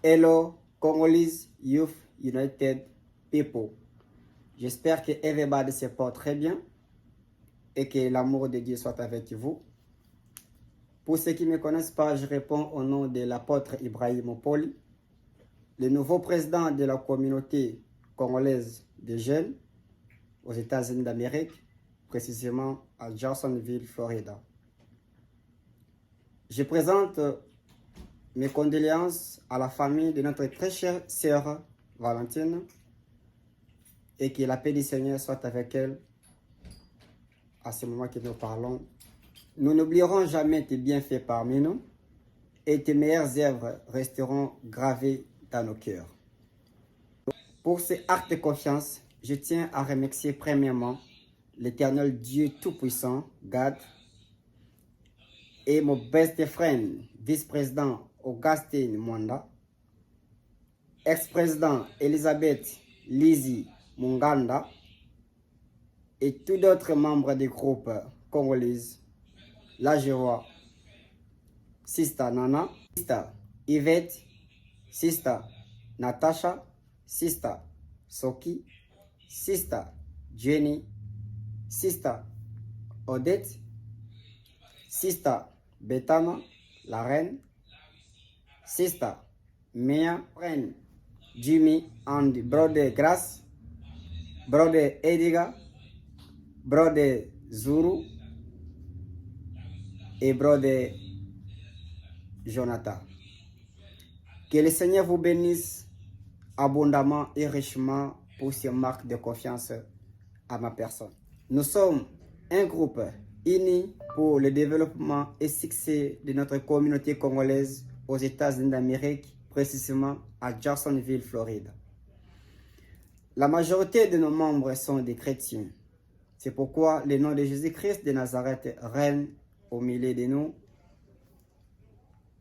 Hello, Congolese Youth United People. J'espère que everybody se porte très bien et que l'amour de Dieu soit avec vous. Pour ceux qui ne me connaissent pas, je réponds au nom de l'apôtre Ibrahim Opoli, le nouveau président de la communauté congolaise des jeunes aux États-Unis d'Amérique, précisément à Jacksonville, Florida. Je présente mes condoléances à la famille de notre très chère sœur Valentine et que la paix du Seigneur soit avec elle à ce moment que nous parlons. Nous n'oublierons jamais tes bienfaits parmi nous et tes meilleures œuvres resteront gravées dans nos cœurs. Pour ce acte de confiance, je tiens à remercier premièrement l'Éternel Dieu Tout-Puissant, God, et mon best friend, vice-président Augustin Mwanda, ex-président Elisabeth Lizzie Munganda et tous d'autres membres du groupe congolais, la Jéhovah, Sister Nana, Sister Yvette, Sister Natasha, Sister Soki, Sister Jenny, Sister Odette, Sister Betana, la reine, Sister Mia, friend Jimmy and Brother Grace, Brother Ediga, Brother Zuru et Brother Jonathan. Que le Seigneur vous bénisse abondamment et richement pour ces marques de confiance à ma personne. Nous sommes un groupe uni pour le développement et succès de notre communauté congolaise aux États-Unis d'Amérique, précisément à Jacksonville, Floride. La majorité de nos membres sont des chrétiens. C'est pourquoi le nom de Jésus-Christ de Nazareth règne au milieu de nous.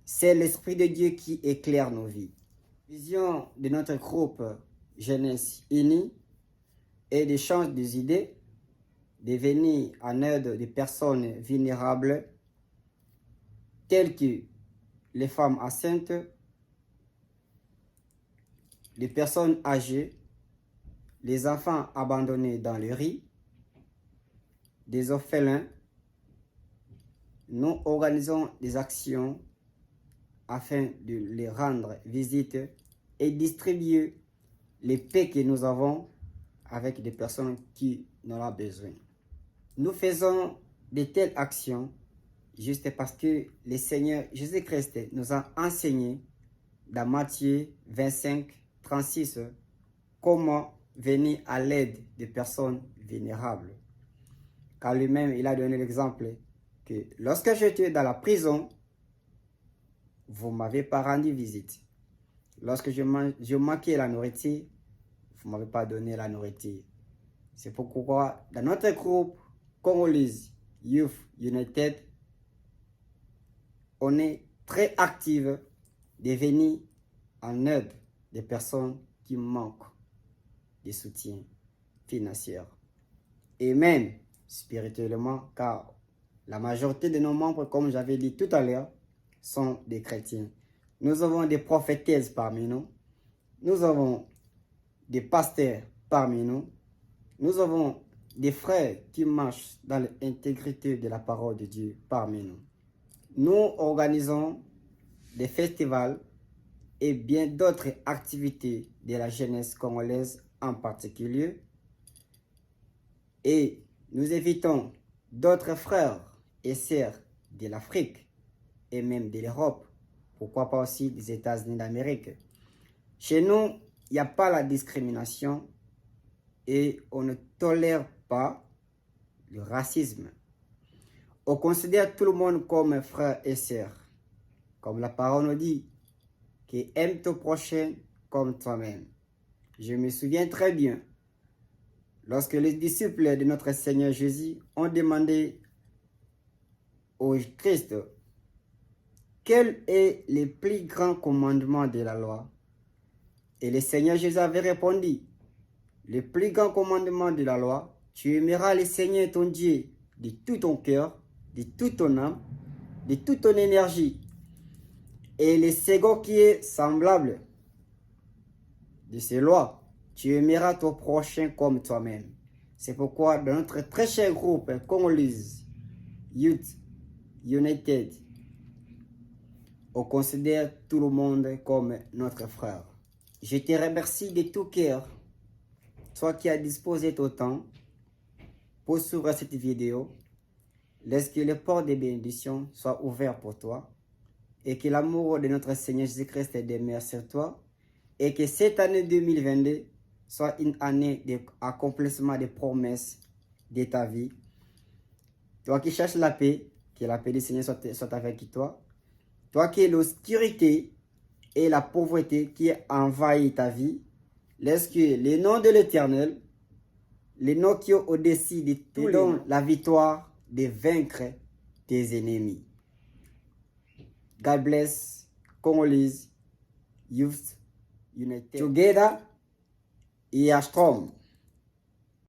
C'est l'Esprit de Dieu qui éclaire nos vies. La vision de notre groupe Jeunesse Unie est d'échanger des idées, de venir en aide des personnes vulnérables telles que les femmes enceintes, les personnes âgées, les enfants abandonnés dans le riz, des orphelins. Nous organisons des actions afin de les rendre visite et distribuer les paix que nous avons avec des personnes qui en ont besoin. Nous faisons de telles actions juste parce que le Seigneur Jésus-Christ nous a enseigné dans Matthieu 25, 36 comment venir à l'aide des personnes vulnérables. Car lui-même, il a donné l'exemple que lorsque j'étais dans la prison, vous ne m'avez pas rendu visite. Lorsque je manquais la nourriture, vous ne m'avez pas donné la nourriture. C'est pourquoi dans notre groupe Congolese Youth United, on est très actif de venir en aide des personnes qui manquent de soutien financier et même spirituellement, car la majorité de nos membres, comme j'avais dit tout à l'heure, sont des chrétiens. Nous avons des prophétesses parmi nous. Nous avons des pasteurs parmi nous. Nous avons des frères qui marchent dans l'intégrité de la parole de Dieu parmi nous. Nous organisons des festivals et bien d'autres activités de la jeunesse congolaise en particulier. Et nous invitons d'autres frères et sœurs de l'Afrique et même de l'Europe, pourquoi pas aussi des États-Unis d'Amérique. Chez nous, il n'y a pas la discrimination et on ne tolère pas le racisme. On considère tout le monde comme frère et sœur. Comme la parole nous dit, que aime ton prochain comme toi-même. Je me souviens très bien, lorsque les disciples de notre Seigneur Jésus ont demandé au Christ quel est le plus grand commandement de la loi. Et le Seigneur Jésus avait répondu, le plus grand commandement de la loi, tu aimeras le Seigneur ton Dieu de tout ton cœur, de toute ton âme, de toute ton énergie. Et le second qui est semblable, de ces lois. Tu aimeras ton prochain comme toi-même. C'est pourquoi dans notre très cher groupe Congolese Youth United, on considère tout le monde comme notre frère. Je te remercie de tout cœur, toi qui as disposé ton temps pour suivre cette vidéo. Laisse que le port des bénédictions soit ouvert pour toi et que l'amour de notre Seigneur Jésus-Christ demeure sur toi et que cette année 2022 soit une année d'accomplissement des promesses de ta vie. Toi qui cherches la paix, que la paix du Seigneur soit avec toi. Toi qui es l'obscurité et la pauvreté qui envahit ta vie, laisse que le nom de l'Éternel, le nom qui est au-dessus de tout, te donne la victoire de vaincre tes ennemis. God bless Congolese Youth United. Together, we are strong.